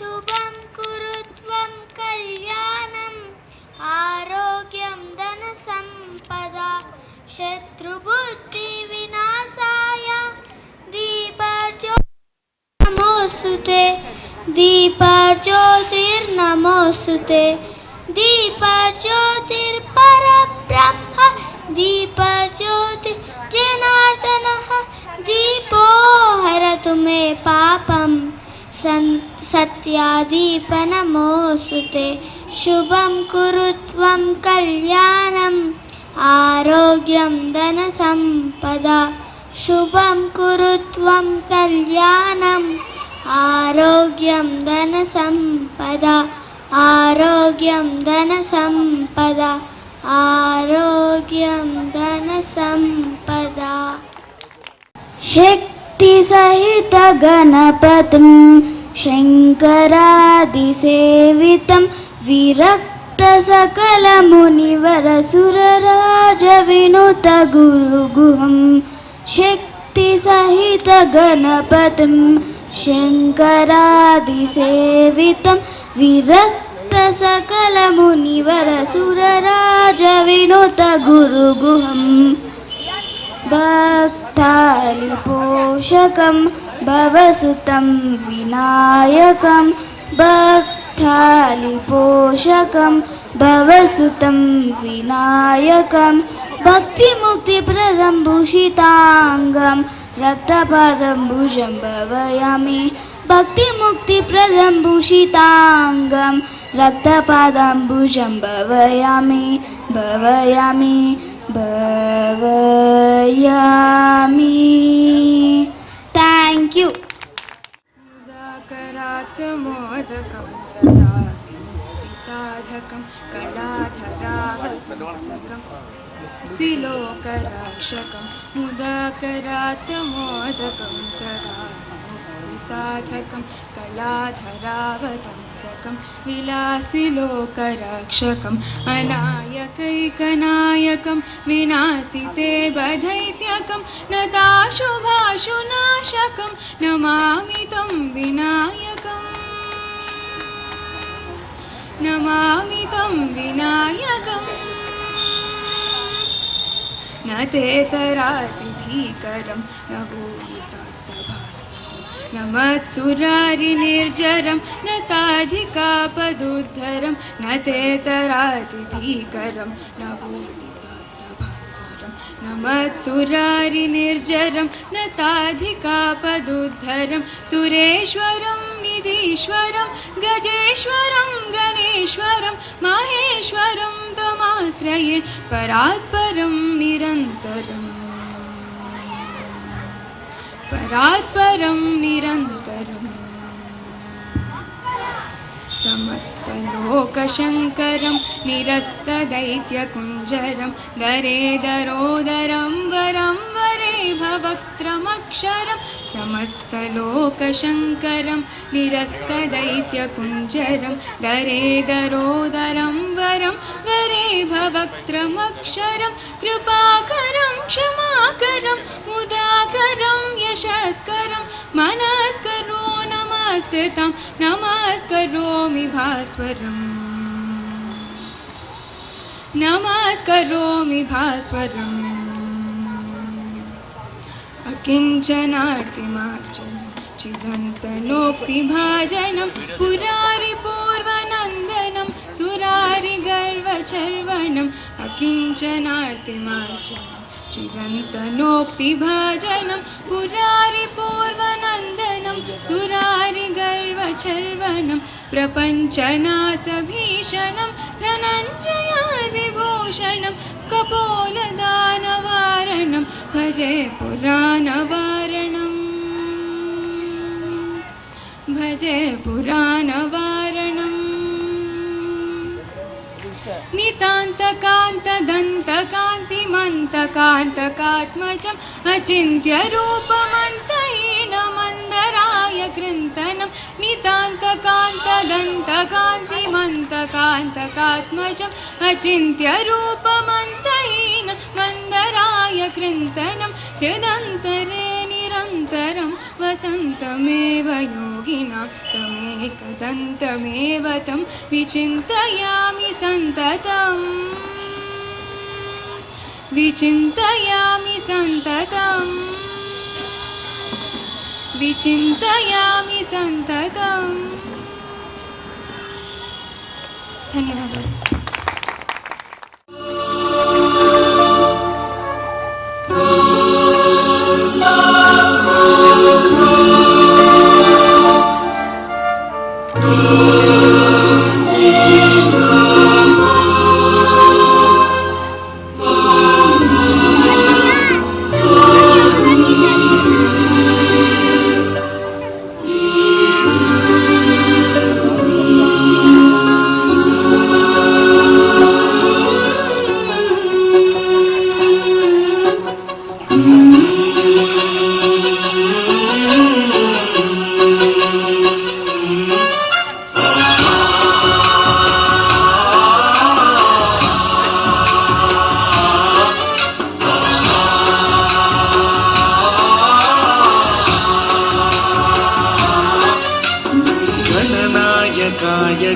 शुभं कुरु त्वं कल्याणम् आरोग्यं धनसम्पदा शत्रुबुद्धिविनाशाय दीपज्योतिर्नमोस्तुते दीपज्योतिर्नमोस्तुते दीपज्योतिर्परब्रह्म दीपज्योतिर्जनार्दनः दीपो हरतु मे पापम् सत्यादीपनमोस्तुते शुभं कुरु त्वं कल्याणम् आरोग्यं धनसम्पदा शुभं कुरु त्वं कल्याणम् आरोग्यं धनसम्पदा आरोग्यं धनसम्पदा आरोग्यं धनसम्पदा। शक्तिसहित गणपतिं शङ्करादिसेवितं विरक्तसकलमुनिवरसुरराजविनुत गुरुगुहं शक्तिसहित गणपतिं शङ्करादिसेवितं विरक्तसकलमुनिवरसुरराजविनुत गुरुगुहं भक्तालिपोषकं भवसुतं विनायकं भक्तालिपोषकं भवसुतं विनायकं भक्तिमुक्तिप्रदं भूषिताङ्गं रक्तपादम्बुजं भावयामि भक्तिमुक्तिप्रदं भूषिताङ्गं रक्तपादम्बुजं भावयामि भावयामि भावयामि। Thank you. मुदाकरात् मोदकं सदा साधकं कलाधरावतंसकं सिलोकराक्षकं मुदाकरात् मोदकं सदा साधकं कलाधरावतंसकं विलासिलोकराक्षकम् अनायकैकनायकं विनाशिते बधैत्यकं नताशुभाशुनाशकं नमामि तं विनायकम् नमामि तं विनायकम् न तेतरातिभीकरं न भूतात्तभास्वरं न मत्सुरारिनिर्जरं न ताधिकापदुद्धरं न तेतरातिभीकरं न भूतात्तभास्वरं न मत्सुरारिनिर्जरं न ताधिकापदुद्धरं सुरेश्वरं निधीश्वरं गजेश्वरं गणेश्वरं माहेश्वरं तमाश्रये परात्परं निरन्तरम् परात्परं निरन्तरम् समस्तलोकशङ्करं निरस्तदैत्यकुञ्जरं दरेदरोदरं वरं वरे भवक्त्रमक्षरं समस्तलोकशङ्करं निरस्तदैत्यकुञ्जरं दरेदरोदरं वरं वरे भवक्त्रमक्षरं कृपाकरं क्षमाकरं मुदाकरं यशस्करं मनस्करो नमस्कृतं नमस्करोमि भास्वरम् नमस्करोमि भास्वरम् अकिञ्चनार्तिमार्जनं चिरन्तनोक्तिभाजनं पुरारिपूर्वनन्दनं सुरारिगर्वचर्वणम् अकिञ्चनार्तिमार्जनं चिरन्तनोक्तिभाजनं पुरारिपूर्वनन्दनं सुरारिगर्वचर्वणं प्रपञ्चनाशभीषणं धनञ्जयादिभूषणं कपोलदानवारणं भजे पुराणवारणम् भजे पुराणवारणम् नितान्तकान्तदन्तकान्तिमन्तकान्तकात्मजम् अचिन्त्यरूपमन्तहीनमन्दराय कृन्तनं नितान्तकान्तदन्तकान्तिमन्तकान्तकात्मजम् अचिन्त्यरूपमन्तहीनमन्दराय कृन्तनं हृदन्तरे निरन्तरम् निरन्तरं वसन्तमेव योगिनां तमेकदन्तमेव तं विचिन्तयामि सन्ततम् विचिन्तयामि सन्ततम् विचिन्तयामि सन्ततम् धन्यवादः।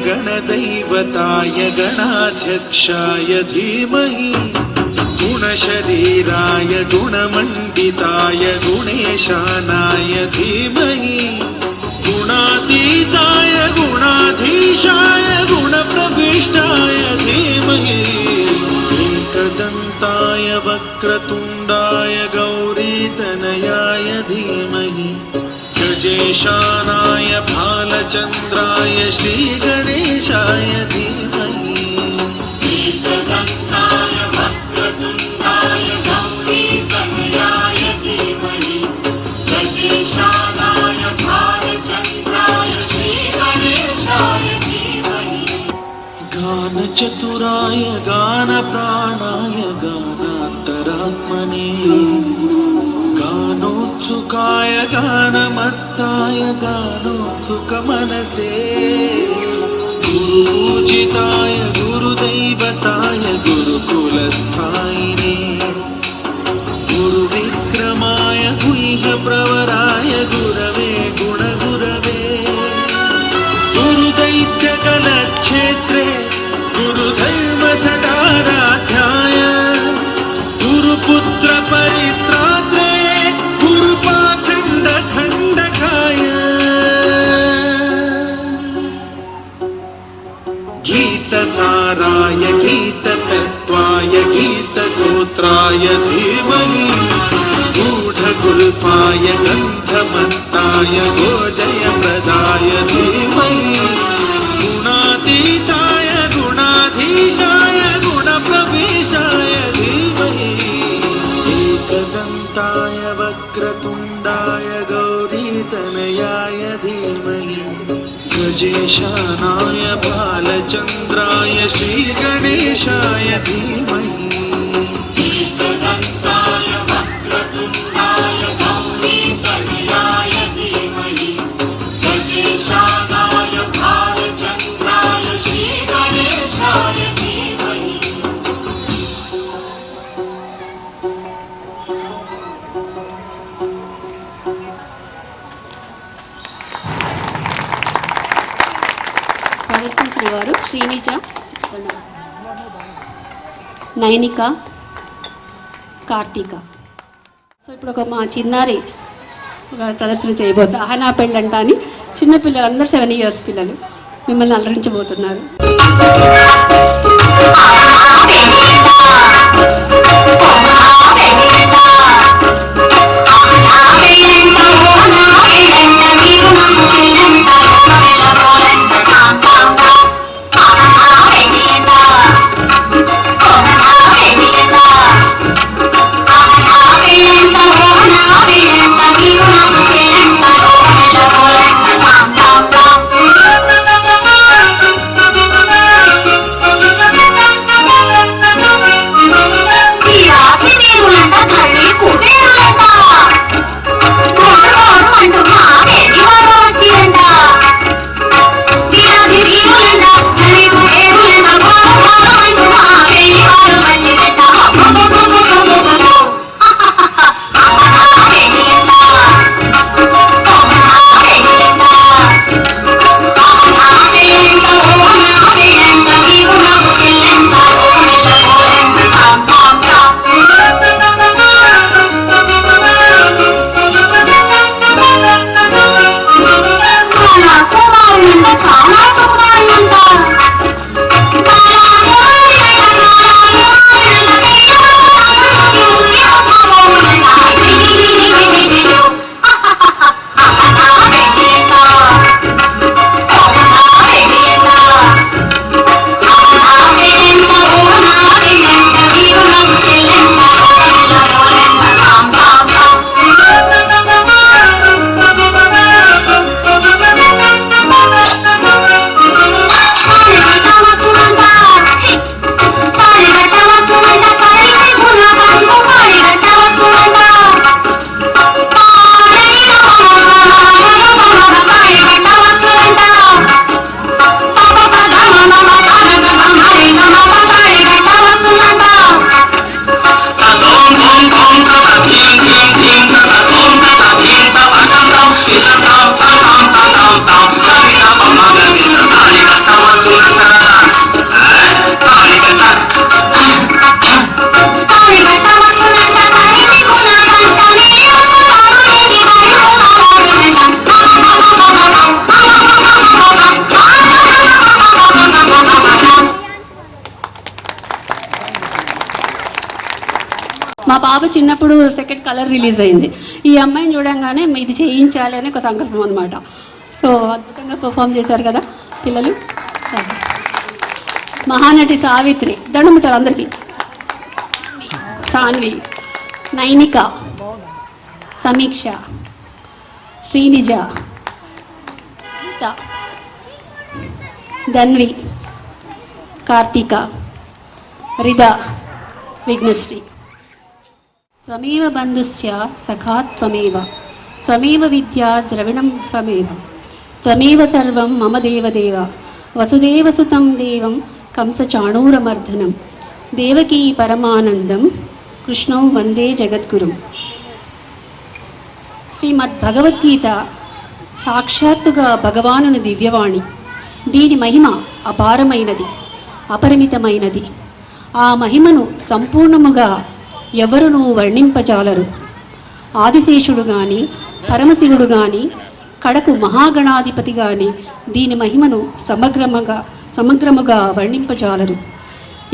गणदैवताय गणाध्यक्षाय धीमहि गुणशरीराय गुणमण्डिताय गुणेशानाय धीमहि गुणातीताय गुणाधीशाय गुणप्रविष्टाय धीमहि एकदन्ताय वक्रतुण्डाय गौरीतनयाय धीमहि गजेशानाय भालचन्द्राय श्रीगणेशाय धीमहि एकदन्ताय वक्रतुण्डाय गौरीतनयाय धीमहि गजेशानाय भालचन्द्राय श्रीगणेशाय धीमहि गानचतुराय गानप्राणाय गानान्तरात्मने गानोत्सुकाय गानमत्ताय गानोत्सुकमनसे गुरुपूजिताय गुरुदैवताय गुरुकुलस्थायिने गुरुविक्रमाय गुह्यप्रवराय गुरवे गुणगुरवे गुरुदैत्यकलक्षेत्रे गुरुधर्मसदाराध्याय गुरुपुत्रपरित्रात्रे गुरुपाखण्डखण्डकाय गीतसाराय गीततत्त्वाय गीतगोत्राय धीमहि गूढगुल्फाय गन्धमत्ताय गोजयप्रदाय धीमहि गुणातीताय गुणाधीशाय गुणप्रविष्टाय धीमहि एकदन्ताय वक्रतुण्डाय गौरीतनयाय धीमहि गजेशानाय भालचन्द्राय श्रीगणेशाय धीमहि एकदन्ताय वक्रतुण्डाय गौरीतनयाय धीमहि गजेशानाय भालचन्द्राय श्रीगणेशाय धीमहि ప్రదర్శించిన వారు శ్రీనిజ, నైనిక, కార్తీక. సో ఇప్పుడు ఒక మా చిన్నారి ప్రదర్శన చేయబోతున్నారు. అహనా పెళ్ళంట అని చిన్నపిల్లలందరూ 7 years పిల్లలు మిమ్మల్ని అలరించబోతున్నారు. మా పాప చిన్నప్పుడు సెకండ్ కలర్ రిలీజ్ అయింది. ఈ అమ్మాయిని చూడంగానే ఇది చేయించాలి అని ఒక సంకల్పం అనమాట. సో అద్భుతంగా పర్ఫామ్ చేశారు కదా పిల్లలు. మహానటి సావిత్రి, దండముట్టారు అందరికీ. సాన్వి, నైనిక, సమీక్ష, శ్రీనిజ, గీత, ధన్వి, కార్తీక, రిదా, విఘ్నశ్రీ. త్వమేవ బంధుశ్చ సఖా త్వమేవ, త్వమేవ విద్యా ద్రవిణం త్వమేవ, త్వమేవ సర్వం మమ దేవదేవ, వసుదేవసుతం దేవం కంసచాణూరమర్దనం, దేవకీ పరమానందం కృష్ణం వందే జగద్గురుం. శ్రీమద్భగవద్గీత సాక్షాత్తుగా భగవానుని దివ్యవాణి. దీని మహిమ అపారమైనది, అపరిమితమైనది. ఆ మహిమను సంపూర్ణముగా ఎవరునూ వర్ణింపజాలరు. ఆదిశేషుడు కానీ, పరమశివుడు కానీ, కడకు మహాగణాధిపతి కానీ దీని మహిమను సమగ్రముగా వర్ణింపజాలరు.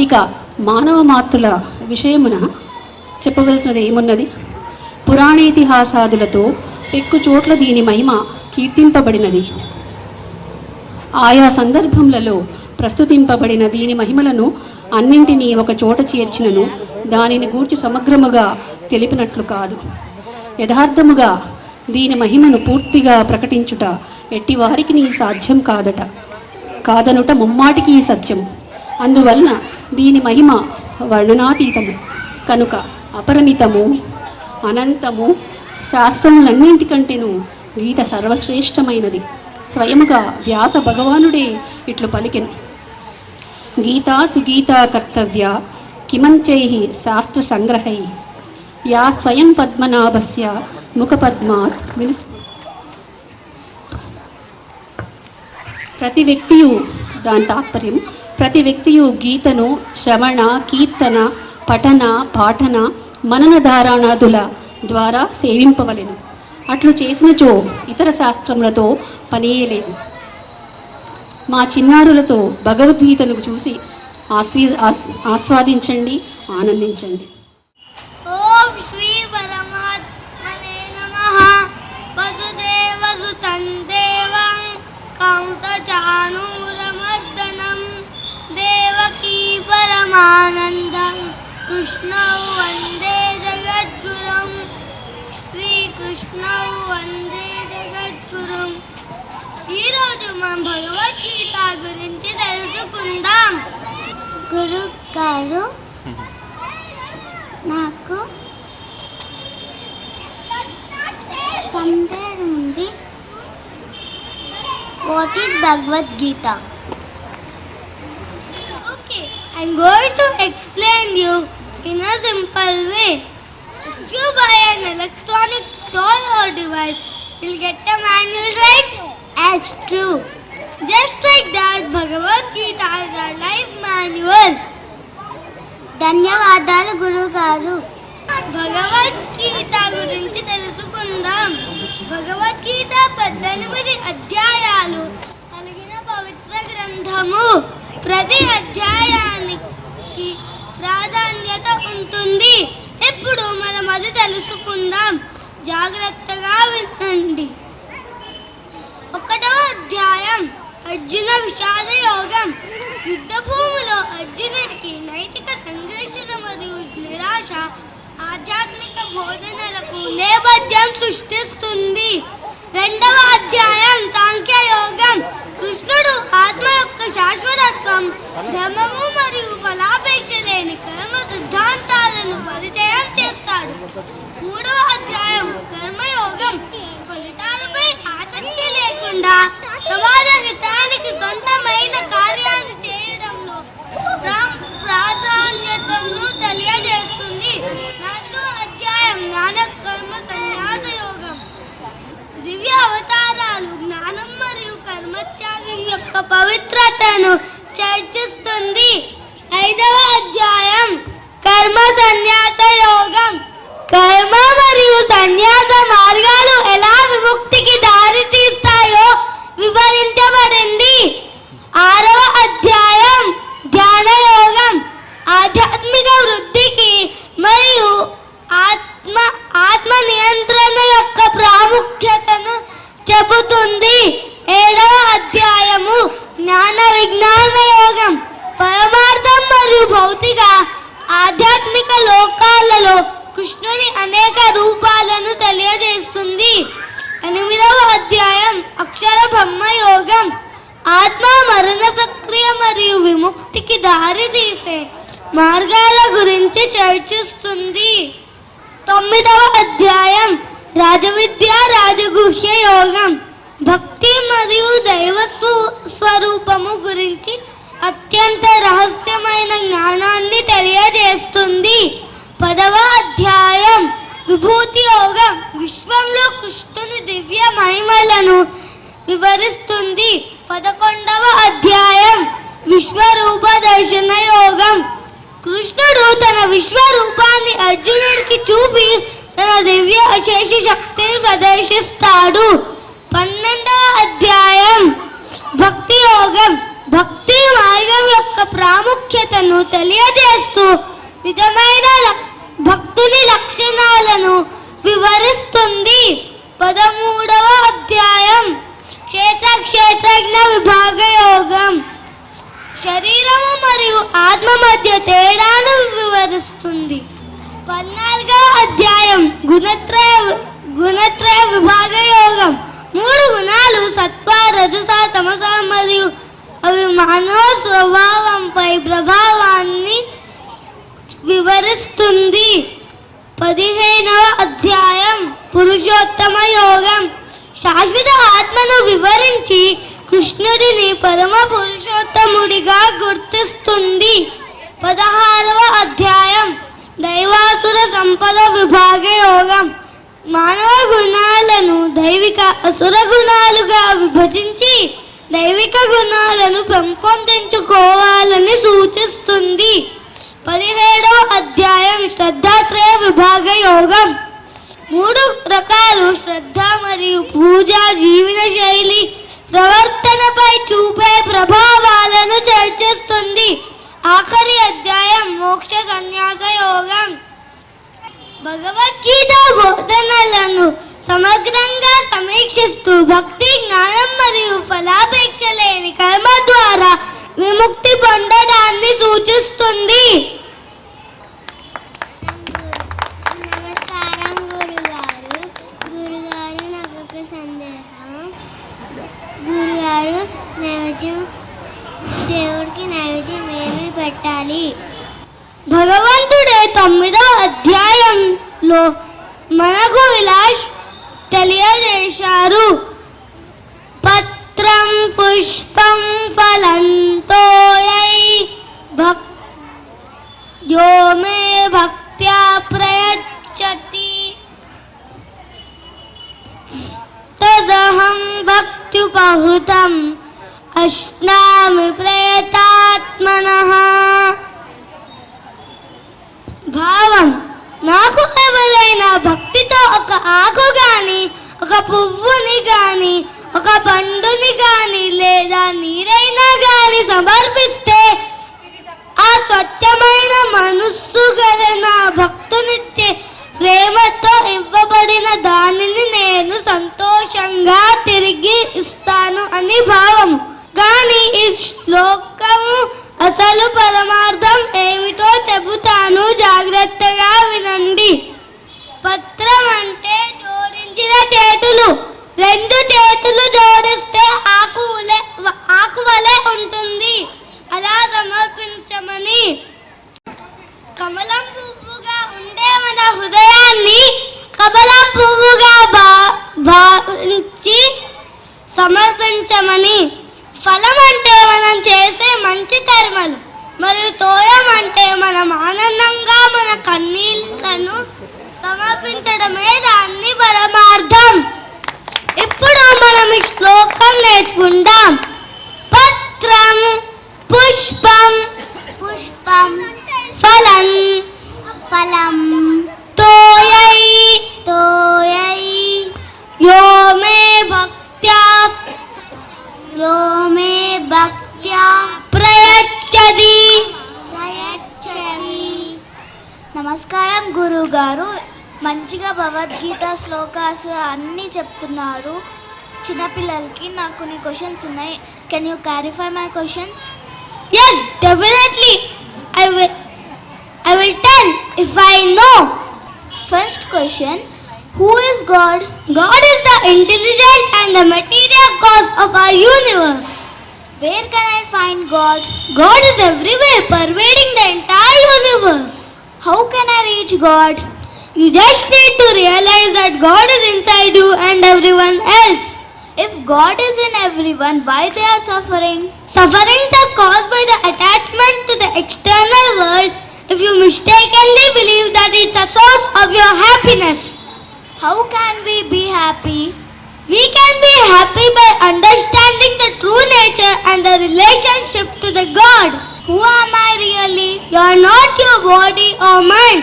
ఇక మానవ మాతృల విషయమున చెప్పవలసినది ఏమున్నది? పురాణేతిహాసాదులతో పెక్కు చోట్ల దీని మహిమ కీర్తింపబడినది. ఆయా సందర్భములలో ప్రస్తుతింపబడిన దీని మహిమలను అన్నింటినీ ఒక చోట చేర్చినను దానిని గూర్చి సమగ్రముగా తెలిపినట్లు కాదు. యథార్థముగా దీని మహిమను పూర్తిగా ప్రకటించుట ఎట్టివారికి నీ సాధ్యం కాదనుట ముమ్మాటికి సత్యం. అందువలన దీని మహిమ వర్ణనాతీతము కనుక అపరిమితము, అనంతము. శాస్త్రములన్నింటికంటేను గీత సర్వశ్రేష్టమైనది. స్వయముగా వ్యాస భగవానుడే ఇట్లు పలికెను. గీతా సుగీతా కర్తవ్య కిమంచై శాస్త్ర సంగ్రహై, యా స్వయం పద్మనాభస్య ముఖపద్మాత్ ప్రతి వ్యక్తియు, దాని తాత్పర్యం, ప్రతి వ్యక్తియు గీతను శ్రవణ, కీర్తన, పఠన, పాఠన, మనన ధారణాదుల ద్వారా సేవింపవలెను. అట్లు చేసినచో ఇతర శాస్త్రములతో పనియేలేదు. మా చిన్నారులతో భగవద్గీతను చూసి ఆస్వాదించండి, ఆనందించండి. ఓం శ్రీ పరమాత్మనే నమః. వసుదేవసుతం దేవం కంసచాణూరమర్దనం, దేవకీ పరమానందం కృష్ణౌ వందే జగద్గురుం. శ్రీకృష్ణౌ వందే జగద్గురుం. ఈరోజు మనం భగవద్గీత గురించి తెలుసుకుందాం. గురు గారు నాకు సందేహం ఉంది. What is Bhagavad Gita? Okay, I'm going to explain you in a simple way. If you buy an electronic toy or device, you'll get a manual, right? That's true. Just like that, Bhagavad Gita is our life manual. ధన్యవాదాలు గురుగారు. భగవద్గీత గురించి తెలుసుకుందాం. భగవద్గీత 18 అధ్యాయాలు కలిగిన పవిత్ర గ్రంథము. ప్రతి అధ్యాయానికి ప్రాధాన్యత ఉంటుంది. ఇప్పుడు మనం అది తెలుసుకుందాం. జాగ్రత్తగా వినండి. 1వ అధ్యాయం అర్జున విషాద యోగం. యుద్ధ భూమిలో అర్జునుడికి నైతిక సంఘర్షణ మరియు నిరాశ ఆధ్యాత్మిక బోధనలకు నేపథ్యం సృష్టిస్తుంది. 2వ అధ్యాయం సాంఖ్య యోగం. కృష్ణుడు ఆత్మ యొక్క శాశ్వతత్వం, ధర్మము మరియు ఫలాపేక్ష లేని కర్మ సిద్ధాంతాలను పరిచయం చేస్తాడు. 3వ అధ్యాయం కర్మయోగం. ఫలితాలపై ఆసక్తి లేకుండా సమాజ హితానికి సొంతమైన కార్యాన్ని చేయడంలో ప్రాధాన్యతను తెలియజేస్తుంది. 4వ అధ్యాయం జ్ఞాన కర్మ సన్యాస యోగం. దివ్య అవతారాలు, జ్ఞానం మరియు కర్మత్యాగం యొక్క పవిత్రతను చర్చిస్తుంది. 5వ అధ్యాయం కర్మ సన్యాస యోగం. కర్మ మరియు సన్యాస మార్గాలు ఎలా విముక్తికి దారి తీస్తాయో వివరించబడింది. 6వ అధ్యాయం ధ్యాన యోగం. ఆధ్యాత్మిక వృద్ధికి మరియు జ్ఞాన విజ్ఞాన యోగం పరమార్థం మరియు భౌతిక ఆధ్యాత్మిక లోకాలలో కృష్ణుని అనేక రూపాలను తెలియజేస్తుంది. 8వ అధ్యాయం అక్షర బ్రహ్మ యోగం ఆత్మ మరణ ప్రక్రియ మరియు విముక్తికి దారి తీసే మార్గాల గురించి చర్చిస్తుంది. 9వ అధ్యాయం రాజవిద్య రాజగుహ్య యోగం భక్తి మరియు దైవ స్వరూపము గురించి అత్యంత రహస్యమైన జ్ఞానాన్ని తెలియజేస్తుంది. 10వ అధ్యాయం విభూతి యోగం విశ్వంలో కృష్ణుని దివ్య మహిమలను వివరిస్తుంది. 11వ అధ్యాయం విశ్వరూప దర్శన యోగం కృష్ణుడు తన విశ్వరూపాన్ని అర్జునుడికి చూపి తన దివ్య అశేష శక్తిని ప్రదర్శిస్తాడు. 12వ అధ్యాయం భక్తి యోగం భక్తి మార్గం యొక్క ప్రాముఖ్యతను తెలియజేస్తూ నిజమైన భక్తుని లక్షణాలను వివరిస్తుంది. 13వ అధ్యాయం క్షేత్రజ్ఞ విభాగ యోగం శరీరము మరియు ఆత్మ మధ్య తేడాను వివరిస్తుంది. 14వ అధ్యాయం గుణత్రయ విభాగ యోగం 3 గుణాలు సత్వ రజస తమస మరియు అవి మానవ స్వభావంపై ప్రభావాన్ని వివరిస్తుంది. 15వ అధ్యాయం పురుషోత్తమ యోగం శాశ్వత ఆత్మను వివరించి కృష్ణుడిని పరమ పురుషోత్తముడిగా గుర్తిస్తుంది. 16వ అధ్యాయం దైవాసుర సంపద విభాగ యోగం మానవ గుణాలను దైవిక అసుర గుణాలుగా విభజించి దైవిక గుణాలను పెంపొందించుకోవాలని సూచిస్తుంది. 17వ అధ్యాయం శ్రద్ధాత్రయ విభాగ యోగం 3 రకాలు శ్రద్ధ మరియు పూజ జీవన శైలి ప్రవర్తనపై చూపే ప్రభావాలను చర్చిస్తుంది. ఆఖరి అధ్యాయం మోక్ష సన్యాస యోగం భగవద్గీత బోధనలను సమగ్రంగా సమీక్షిస్తూ భక్తి జ్ఞానం మరియు ఫలాపేక్ష లేని కర్మ ద్వారా విముక్తి పొందడాన్ని సూచిస్తుంది. నమస్కారం గురుగారు. గురుగారు నాకు ఒక సందేహం. గురుగారు నైవేద్యం దేవుడికి నైవేద్యం ఏమి పెట్టాలి? భగవంతుడే 9వ అధ్యాయంలో మనకు విలాస్ తెలియజేశారు. పత్రం పుష్పం ఫలంతోయై యో మే భక్త్యా ప్రయచ్చతి తదహం భక్త్యుపహృతం అశ్నామి ప్రయతాత్మనః. భావం నాకు ఎవరైనా భక్తితో ఒక ఆకు గాని ఒక పువ్వుని గాని ఒక పండుని గాని లేదా నీరైనా గాని సమర్పిస్తే ఆ స్వచ్ఛమైన మనస్సు గల నా భక్తునిచ్చే ప్రేమతో ఇవ్వబడిన దానిని నేను సంతోషంగా తిరిగి ఇస్తాను అని భావం. కానీ ఈ శ్లోకము అసలు పరమార్థం ఏమిటో చెబుతాను, జాగ్రత్తగా వినండి. పత్రం అంటే జోడించిన చేతులు. 2 చేతులు జోడిస్తే ఆకు వలె ఉంటుంది. అలా సమర్పించమని. కమలం పువ్వుగా ఉండే మన హృదయాన్ని కమలం పువ్వుగా భావించి సమర్పించమని. ఫలం అంటే మనం చేసే మంచి కర్మలు మరియు తోయం అంటే మనం ఆనందంగా మన కన్నీళ్లను సమర్పించడమే దాన్ని పరమార్థం. ఇప్పుడు మనం ఈ శ్లోకం నేర్చుకుందాం. పత్రం పుష్పం ఫలం తోయై యో మే భక్త్యా ప్రయచ్చతి. నమస్కారం గురుగారు. మంచిగా భగవద్గీత శ్లోకాస్ అన్నీ చెప్తున్నారు. చిన్నపిల్లలకి నాకు కొన్ని క్వశ్చన్స్ ఉన్నాయి. Can you clarify my questions? Yes, definitely. I will tell if I know. First question, who is God? God is the intelligent and the material cause of our universe. Where can I find God? God is everywhere, pervading the entire universe. How can I reach God? You just need to realize that God is inside you and everyone else. If God is in everyone, why they are suffering? Sufferings are caused by the attachment to the external world if you mistakenly believe that it's the source of your happiness. How can we be happy? We can be happy by understanding the true nature and the relationship to the God. Who am I really? You are not your body or mind.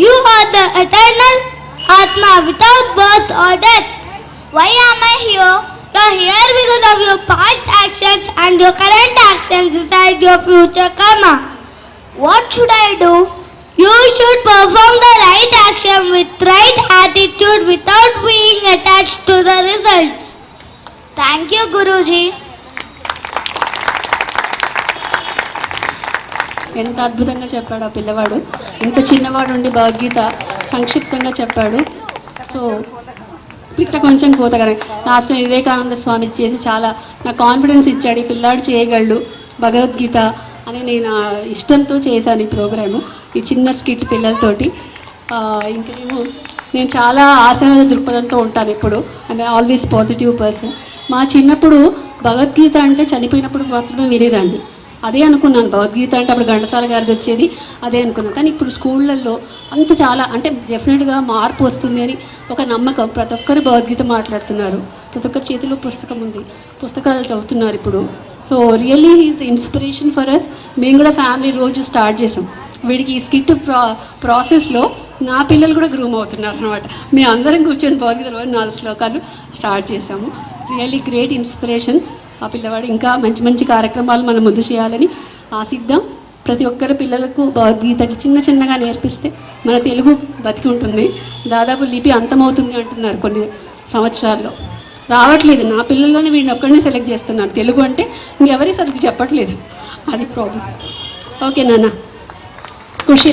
You are the eternal Atma without birth or death. Why am I here? You are here because of your past actions and your current actions decide your future karma. What should I do? You should perform the right action with right attitude without being attached to the results. Thank you, Guruji. ఎంత అద్భుతంగా చెప్పాడు ఆ పిల్లవాడు. ఇంత చిన్నవాడు ఉండి భగవద్గీత సంక్షిప్తంగా చెప్పాడు. సో పిట్ట కొంచెం కోతగానే లాస్ట్ వివేకానంద స్వామి చేసి చాలా నాకు కాన్ఫిడెన్స్ ఇచ్చాడు. ఈ పిల్లాడు చేయగలడు భగవద్గీత అని నేను ఇష్టంతో చేశాను ఈ ప్రోగ్రాము, ఈ చిన్న స్కిట్ పిల్లలతోటి. ఇంకేమో నేను చాలా ఆశావాద దృక్పథంతో ఉంటాను ఎప్పుడు. I'm always positive person. మా చిన్నప్పుడు భగవద్గీత అంటే చనిపోయినప్పుడు మాత్రమే వినేదాన్ని. అదే అనుకున్నాను, భగవద్గీత అంటే అప్పుడు ఘంటసాల గారిది వచ్చేది అదే అనుకున్నాను. కానీ ఇప్పుడు స్కూళ్ళల్లో అంత చాలా అంటే డెఫినెట్గా మార్పు వస్తుంది అని ఒక నమ్మకం. ప్రతి ఒక్కరు భగవద్గీత మాట్లాడుతున్నారు, ప్రతి ఒక్కరి చేతిలో పుస్తకం ఉంది, పుస్తకాలు చదువుతున్నారు ఇప్పుడు. So really he's inspiration for us. మేము కూడా ఫ్యామిలీ రోజు స్టార్ట్ చేసాం. వీడికి ఈ స్కిట్ ప్రాసెస్లో నా పిల్లలు కూడా గ్రూమ్ అవుతున్నారు అనమాట. మేము అందరం కూర్చొని భగవద్గీత రోజు 4 శ్లోకాలు స్టార్ట్ చేసాము. Really great inspiration. ఆ పిల్లవాడు ఇంకా మంచి మంచి కార్యక్రమాలు మనం ముందు చేయాలని ఆశిద్దాం. ప్రతి ఒక్కరి పిల్లలకు భగవద్గీతలు చిన్న చిన్నగా నేర్పిస్తే మన తెలుగు బతికి ఉంటుంది. దాదాపు లిపి అంతమవుతుంది అంటున్నారు కొన్ని సంవత్సరాల్లో. రావట్లేదు. నా పిల్లల్లోనే వీడిని ఒక్కడిని సెలెక్ట్ చేస్తున్నారు. తెలుగు అంటే ఇంకెవరి సరిగ్గా చెప్పట్లేదు. అది ప్రాబ్లం. ఓకే నాన్న, ఖుషి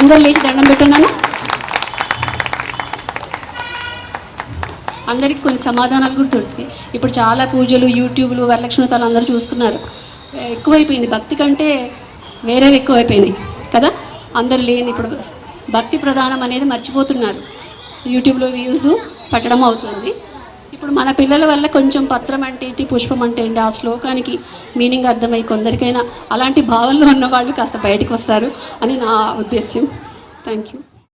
అందరు లేచి దండం పెట్టాను. అందరికీ కొన్ని సమాధానాలు కూడా దొరుకుతాయి. ఇప్పుడు చాలా పూజలు, యూట్యూబ్లు, వరలక్ష్మి వ్రతాలు అందరూ చూస్తున్నారు. ఎక్కువైపోయింది, భక్తి కంటే వేరేవి ఎక్కువైపోయింది కదా. అందరూ లేని ఇప్పుడు భక్తి ప్రధానం అనేది మర్చిపోతున్నారు. యూట్యూబ్లో వ్యూస్ పట్టడం అవుతుంది. ఇప్పుడు మన పిల్లల వల్ల కొంచెం పత్రం అంటే ఏంటి, పుష్పం అంటే ఏంటి, ఆ శ్లోకానికి మీనింగ్ అర్థమై కొందరికైనా అలాంటి భావనలో ఉన్న వాళ్ళు కాస్త బయటకు వస్తారు అని నా ఉద్దేశ్యం. Thank you.